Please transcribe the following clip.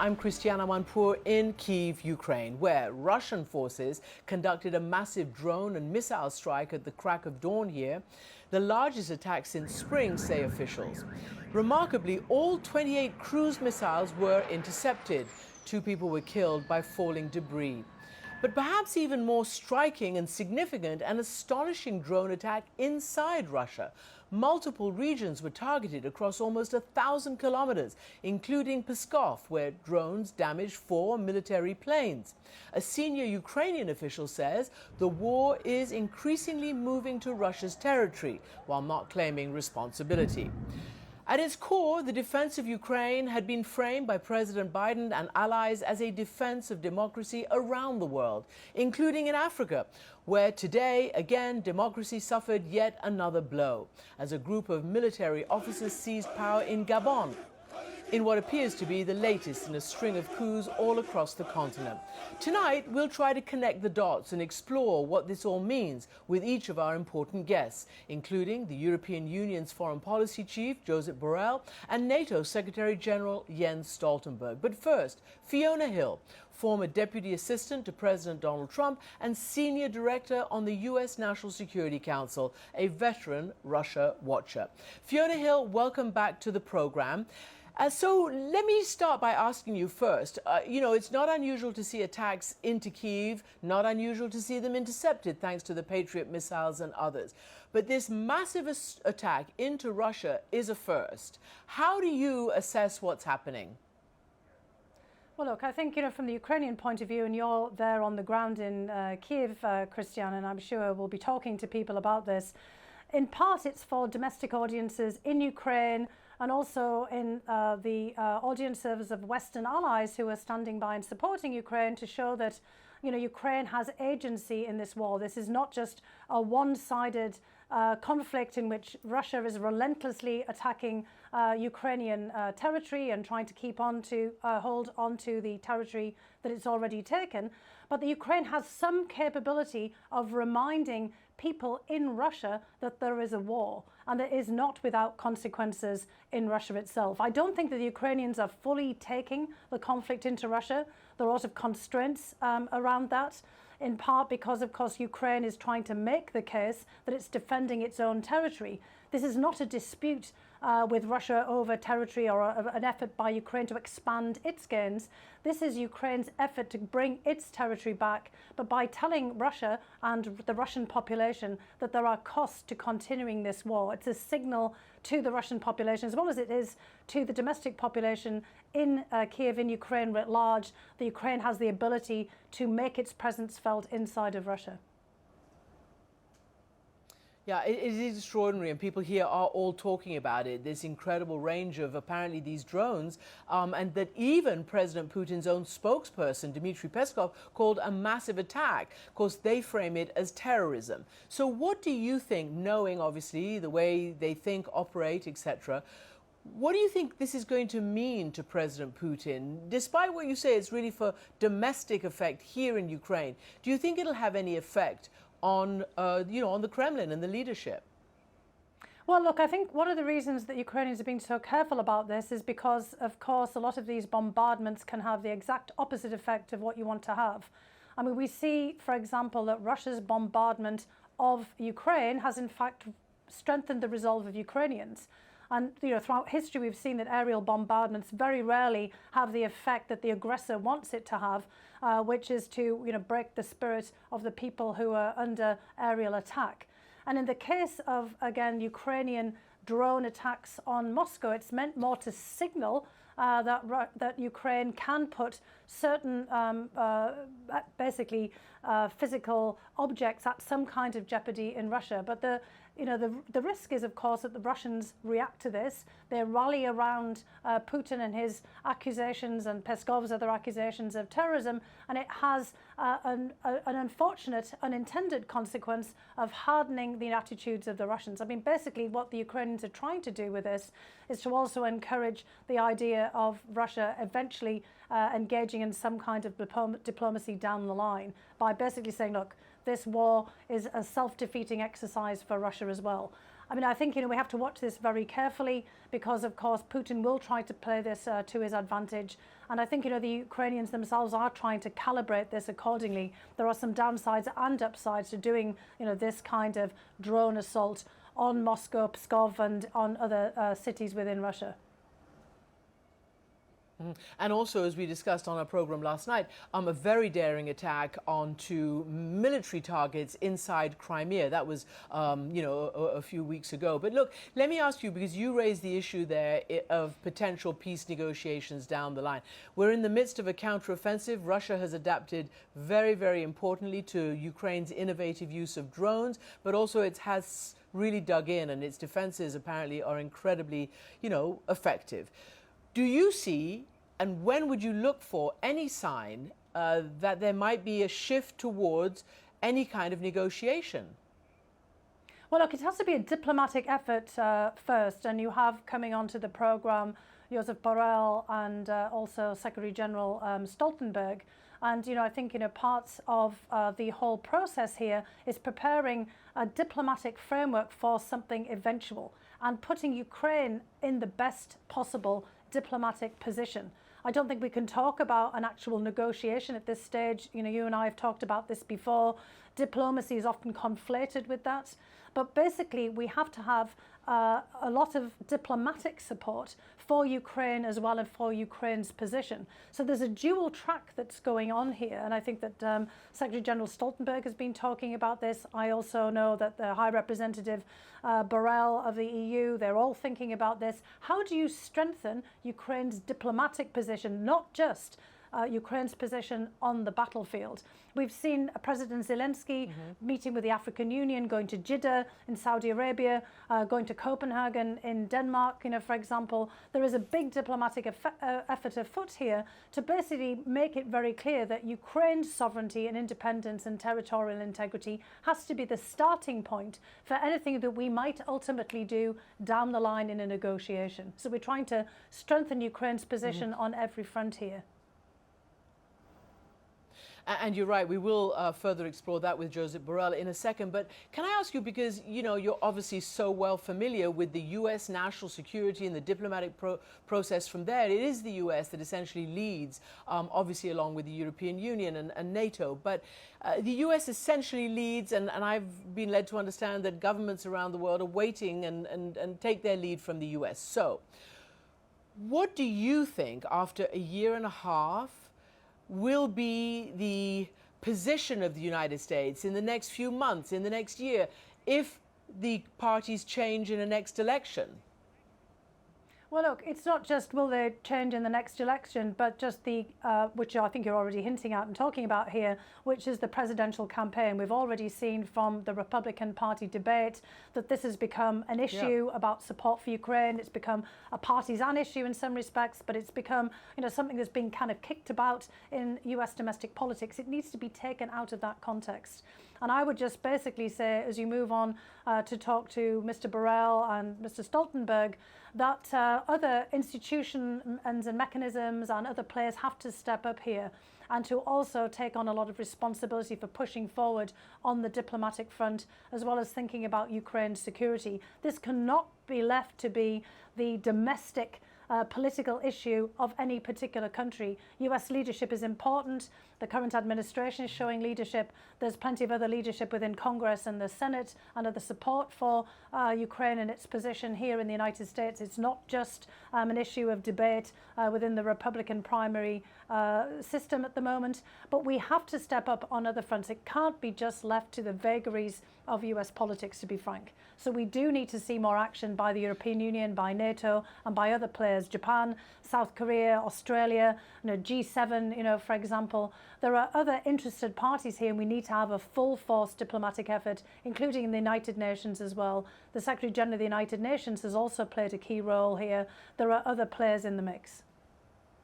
I'm Christiana Manpour in Kyiv, Ukraine, where Russian forces conducted a massive drone and missile strike at the crack of dawn here, the largest attack since spring, say officials. Remarkably, all 28 cruise missiles were intercepted. 2 people were killed by falling debris. But perhaps even more striking and significant, an astonishing drone attack inside Russia. Multiple regions were targeted across almost 1,000 kilometers, including Pskov, where drones damaged 4 military planes. A senior Ukrainian official says the war is increasingly moving to Russia's territory, while not claiming responsibility. At its core, the defense of Ukraine had been framed by President Biden and allies as a defense of democracy around the world, including in Africa, where today, again, democracy suffered yet another blow, as a group of military officers seized power in Gabon, in what appears to be the latest in a string of coups all across the continent. Tonight, we'll try to connect the dots and explore what this all means with each of our important guests, including the European Union's foreign policy chief, Josep Borrell, and NATO Secretary General Jens Stoltenberg. But first, Fiona Hill, former Deputy Assistant to President Donald Trump and Senior Director on the U.S. National Security Council, a veteran Russia watcher. Fiona Hill, welcome back to the program. So let me start by asking you first, it's not unusual to see attacks into Kyiv, not unusual to see them intercepted thanks to the Patriot missiles and others. But this massive attack into Russia is a first. How do you assess what's happening? Well, look, I think, from the Ukrainian point of view, and you're there on the ground in Kyiv, Christian, and I'm sure we'll be talking to people about this. In part, it's for domestic audiences in Ukraine, and also in the audiences of Western allies who are standing by and supporting Ukraine to show that, Ukraine has agency in this war. This is not just a one-sided conflict in which Russia is relentlessly attacking Ukrainian territory and trying to keep on to hold on to the territory that it's already taken, but the Ukraine has some capability of reminding people in Russia that there is a war, and it is not without consequences in Russia itself. I don't think that the Ukrainians are fully taking the conflict into Russia. There are a lot of constraints around that, in part because, of course, Ukraine is trying to make the case that it's defending its own territory. This is not a dispute with Russia over territory or an effort by Ukraine to expand its gains. This is Ukraine's effort to bring its territory back, but by telling Russia and the Russian population that there are costs to continuing this war. It's a signal to the Russian population, as well as it is to the domestic population in Kyiv, in Ukraine writ large, that Ukraine has the ability to make its presence felt inside of Russia. Yeah, it is extraordinary, and people here are all talking about it, this incredible range of apparently these drones, and that even President Putin's own spokesperson, Dmitry Peskov, called a massive attack. Of course, they frame it as terrorism. So what do you think, knowing obviously the way they think, operate, etc., what do you think this is going to mean to President Putin? Despite what you say, it's really for domestic effect here in Ukraine. Do you think it'll have any effect on, on the Kremlin and the leadership? Well, look, I think one of the reasons that Ukrainians are being so careful about this is because, of course, a lot of these bombardments can have the exact opposite effect of what you want to have. I mean, we see, for example, that Russia's bombardment of Ukraine has, in fact, strengthened the resolve of Ukrainians. And throughout history, we've seen that aerial bombardments very rarely have the effect that the aggressor wants it to have, which is to break the spirit of the people who are under aerial attack. And in the case of, again, Ukrainian drone attacks on Moscow, it's meant more to signal that Ukraine can put certain physical objects at some kind of jeopardy in Russia. But the risk is, of course, that the Russians react to this. They rally around Putin and his accusations and Peskov's other accusations of terrorism, and it has an unfortunate, unintended consequence of hardening the attitudes of the Russians. I mean, basically what the Ukrainians are trying to do with this is to also encourage the idea of Russia eventually engaging in some kind of diplomacy down the line by basically saying, look, this war is a self-defeating exercise for Russia as well. I mean, I think, we have to watch this very carefully because, of course, Putin will try to play this to his advantage. And I think, the Ukrainians themselves are trying to calibrate this accordingly. There are some downsides and upsides to doing, this kind of drone assault on Moscow, Pskov, and on other cities within Russia. And also, as we discussed on our program last night, a very daring attack onto military targets inside Crimea. That was, a few weeks ago. But look, let me ask you, because you raised the issue there of potential peace negotiations down the line. We're in the midst of a counteroffensive. Russia has adapted very, very importantly to Ukraine's innovative use of drones, but also it has really dug in, and its defenses apparently are incredibly, effective. Do you see, and when would you look for any sign that there might be a shift towards any kind of negotiation? Well, look, it has to be a diplomatic effort first, and you have coming onto the programme Josep Borrell and also Secretary General Stoltenberg. And, I think, parts of the whole process here is preparing a diplomatic framework for something eventual and putting Ukraine in the best possible diplomatic position. I don't think we can talk about an actual negotiation at this stage. You and I have talked about this before. Diplomacy is often conflated with that. But basically, we have to have a lot of diplomatic support for Ukraine as well and for Ukraine's position. So there's a dual track that's going on here. And I think that Secretary General Stoltenberg has been talking about this. I also know that the High Representative Borrell of the EU, they're all thinking about this. How do you strengthen Ukraine's diplomatic position, not just Ukraine's position on the battlefield? We've seen President Zelensky meeting with the African Union, going to Jeddah in Saudi Arabia, going to Copenhagen in Denmark, for example. There is a big diplomatic effort afoot here to basically make it very clear that Ukraine's sovereignty and independence and territorial integrity has to be the starting point for anything that we might ultimately do down the line in a negotiation. So we're trying to strengthen Ukraine's position on every front here. And you're right, we will further explore that with Josep Borrell in a second. But can I ask you, because, you're obviously so well familiar with the U.S. national security and the diplomatic process from there. It is the U.S. that essentially leads, obviously along with the European Union and NATO. But the U.S. essentially leads, and I've been led to understand that governments around the world are waiting and take their lead from the U.S. So what do you think, after a year and a half, will be the position of the United States in the next few months, in the next year, if the parties change in the next election? Well, look, it's not just will they change in the next election, but just the, which I think you're already hinting at and talking about here, which is the presidential campaign. We've already seen from the Republican Party debate that this has become an issue about support for Ukraine. It's become a partisan issue in some respects, but it's become, something that's been kind of kicked about in US domestic politics. It needs to be taken out of that context. And I would just basically say, as you move on to talk to Mr. Borrell and Mr. Stoltenberg, that other institutions and mechanisms and other players have to step up here and to also take on a lot of responsibility for pushing forward on the diplomatic front, as well as thinking about Ukraine's security. This cannot be left to be the domestic political issue of any particular country. US leadership is important. The current administration is showing leadership. There's plenty of other leadership within Congress and the Senate and other support for Ukraine and its position here in the United States. It's not just an issue of debate within the Republican primary system at the moment, but we have to step up on other fronts. It can't be just left to the vagaries of US politics, to be frank. So we do need to see more action by the European Union, by NATO, and by other players, Japan, South Korea, Australia, G7, for example. There are other interested parties here, and we need to have a full force diplomatic effort, including in the United Nations as well. The Secretary General of the United Nations has also played a key role here. There are other players in the mix.